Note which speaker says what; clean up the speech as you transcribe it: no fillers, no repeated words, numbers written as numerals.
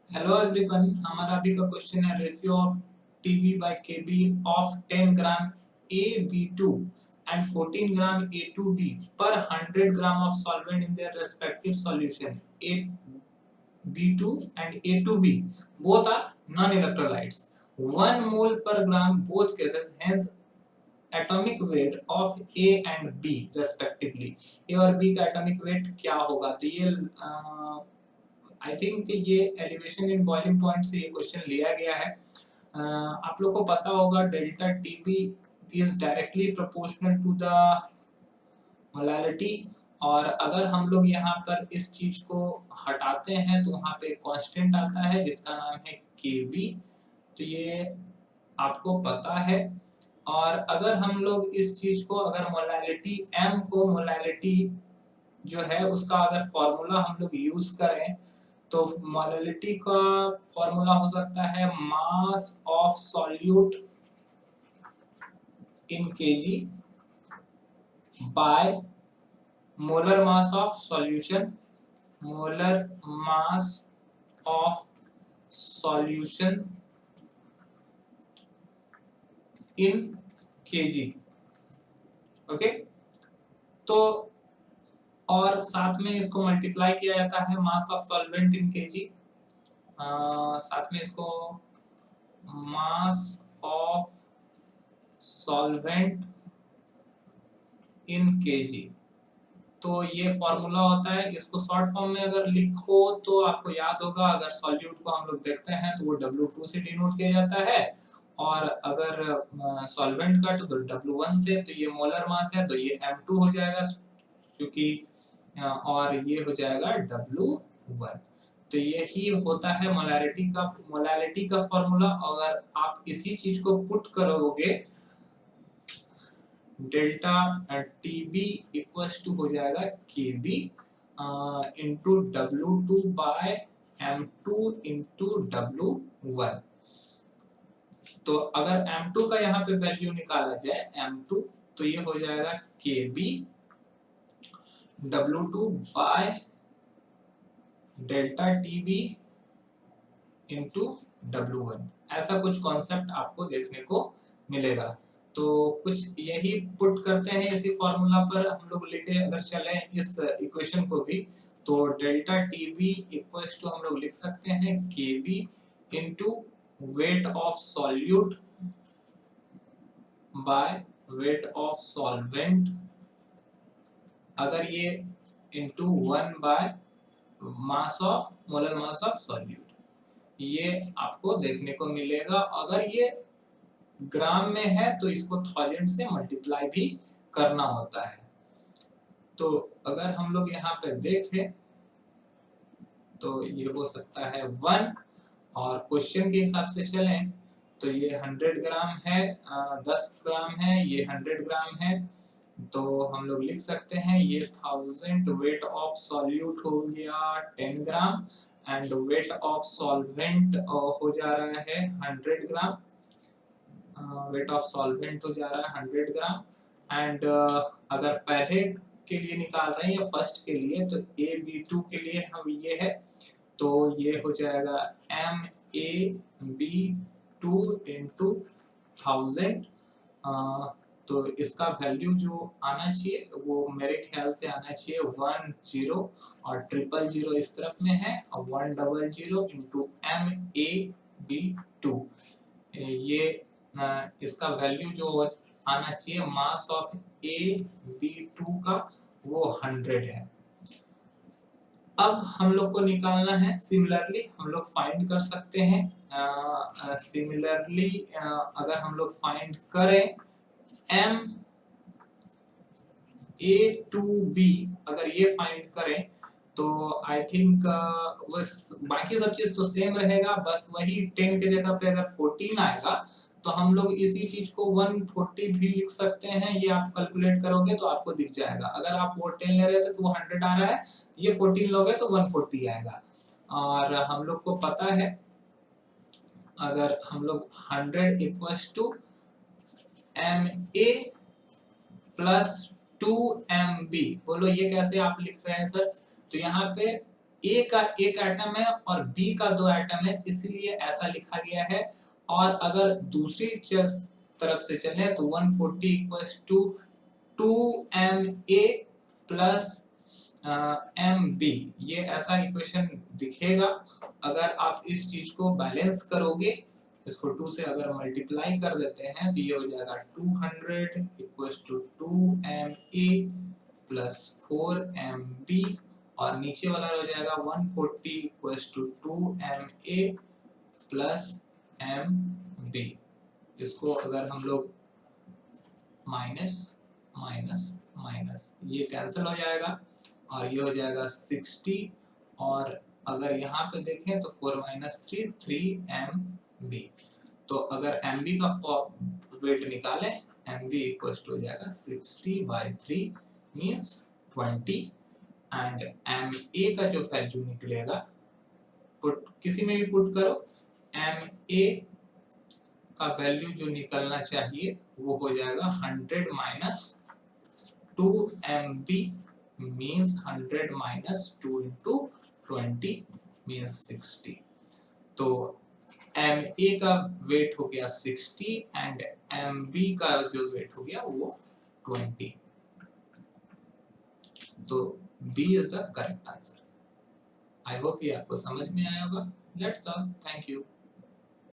Speaker 1: Hello everyone, हमारा अभी का क्वेश्चन है ratio of TB by KB of 10 gram AB2 and 14 gram A2B पर 100 gram of solvent in their respective solution AB2 and A2B both are non-electrolytes. 1 mole per gram both cases, hence atomic weight of A and B respectively. A और B का atomic weight क्या होगा? तो ये I think ये elevation in boiling point से ये question लिया गया है। आप लोग को पता होगा delta TB is directly proportional to the molality, और अगर हम लोग यहाँ पर इस चीज को हटाते हैं तो वहाँ पे कांस्टेंट आता है जिसका नाम है केबी। तो ये आपको पता है। और अगर हम लोग इस चीज को अगर मोलैलिटी m को मोलैलिटी जो है उसका अगर फॉर्मूला हम लोग यूज करें तो मोलैलिटी का फॉर्मूला हो सकता है मास of solute in KG by molar mass of solution, molar mass of solution in KG. Okay, तो और साथ में इसको मल्टीप्लाई किया जाता है mass of solvent in KG, साथ में इसको mass of solvent in KG. तो ये फॉर्मूला होता है। इसको शॉर्ट फॉर्म में अगर लिखो तो आपको याद होगा, अगर सॉल्यूट को हम लोग देखते हैं तो वो W2 से डिनोट किया जाता है, और अगर सॉल्वेंट का तो W1 से। तो ये मोलर मास है तो ये M2 हो जाएगा, क्योंकि और ये हो जाएगा W1। तो यही होता है मोलैलिटी का फॉर्मूला। अगर आप इसी चीज को पुट करोगे डेल्टा टीबी इक्वल्स टू हो जाएगा केबी into W2 bye M2 into W1। तो अगर M2 का यहाँ पे वैल्यू निकाला जाए M2, तो ये हो जाएगा केबी W2 by delta TB into W1। ऐसा कुछ कॉन्सेप्ट आपको देखने को मिलेगा। तो कुछ यही पुट करते हैं इसी फॉर्मूला पर हम लोग लेके अगर चले इस इक्वेशन को भी, तो डेल्टा टीबी इक्वल्स टू हम लोग लिख सकते हैं KB into weight of solute by weight of solvent, अगर ये into 1 by mass of molar mass of solute. ये आपको देखने को मिलेगा। अगर ये ग्राम में है तो इसको 1000 से मल्टीप्लाई भी करना होता है। तो अगर हम लोग यहाँ पे देखें तो ये हो सकता है 1, और क्वेश्चन के हिसाब से चलें तो ये 100 ग्राम है, 10 ग्राम है, ये 100 ग्राम है। तो हम लोग लिख सकते हैं ये 1000 वेट ऑफ सॉल्यूट हो गया 10 ग्राम, एंड वेट ऑफ सॉल्वेंट हो जा रहा है 100 ग्राम। वेट ऑफ सॉल्वेंट हो जा रहा है 100 ग्राम। एंड अगर पहले के लिए निकाल रहे हैं या फर्स्ट के लिए, तो AB2 के लिए हम ये है, तो ये हो जाएगा MAB2 इंटू 1000। तो इसका वैल्यू जो आना चाहिए वो मेरे ख्याल से आना चाहिए 10, और 000 इस तरफ में है, और 100 इंटू MAB2। ये इसका वैल्यू जो आना चाहिए मास ऑफ AB2 का वो 100 है। अब हम लोग को निकालना है, सिमिलरली हम लोग फाइंड कर सकते हैं। सिमिलरली अगर हम लोग फाइंड करें MA2B, अगर ये फाइंड करें तो आई थिंक बस बाकी सब चीज तो सेम रहेगा, बस वही 10 के जगह पे अगर 14 आएगा तो हम लोग इसी चीज को 140 भी लिख सकते हैं। ये आप कैलकुलेट करोगे तो आपको दिख जाएगा। अगर आप वो 10 ले रहे थे तो वो 100 आ रहा है, ये 14 लोगे तो 140 आएगा। और हम लोग को पता है अगर हम लोग 100 equals to MA plus 2MB, बोलो ये कैसे आप लिख रहे हैं सर? तो यहाँ पे ए का एक एटम है और बी का 2 एटम है, इसलिए ऐसा लिखा गया है। और अगर दूसरी तरफ से चले तो 140 equals to 2ma plus mb, ये ऐसा इक्वेशन दिखेगा। अगर आप इस चीज को बैलेंस करोगे, इसको 2 से अगर मल्टीप्लाई कर देते हैं तो ये हो जाएगा 200 equals to 2ma plus 4mb, और नीचे वाला हो जाएगा 140 equals to 2ma plus mb। इसको अगर हम लोग माइनस माइनस माइनस, ये कैंसिल हो जाएगा और ये हो जाएगा 60, और अगर यहाँ पे देखें तो 4 माइनस 3 3mb। तो अगर mb का वेट निकालें, mb इक्वल्स टू हो जाएगा 60/3 मींस 20, एंड ma का जो वैल्यू निकलेगा, पुट किसी में भी पुट करो, ma का वैल्यू जो निकलना चाहिए वो हो जाएगा 100 minus 2mb means 100 minus 2 into 20 means 60। तो ma का वेट हो गया 60 एंड mb का जो वेट हो गया वो 20। तो b is the correct answer. I hope ये आपको समझ में आया होगा। That's all, thank you.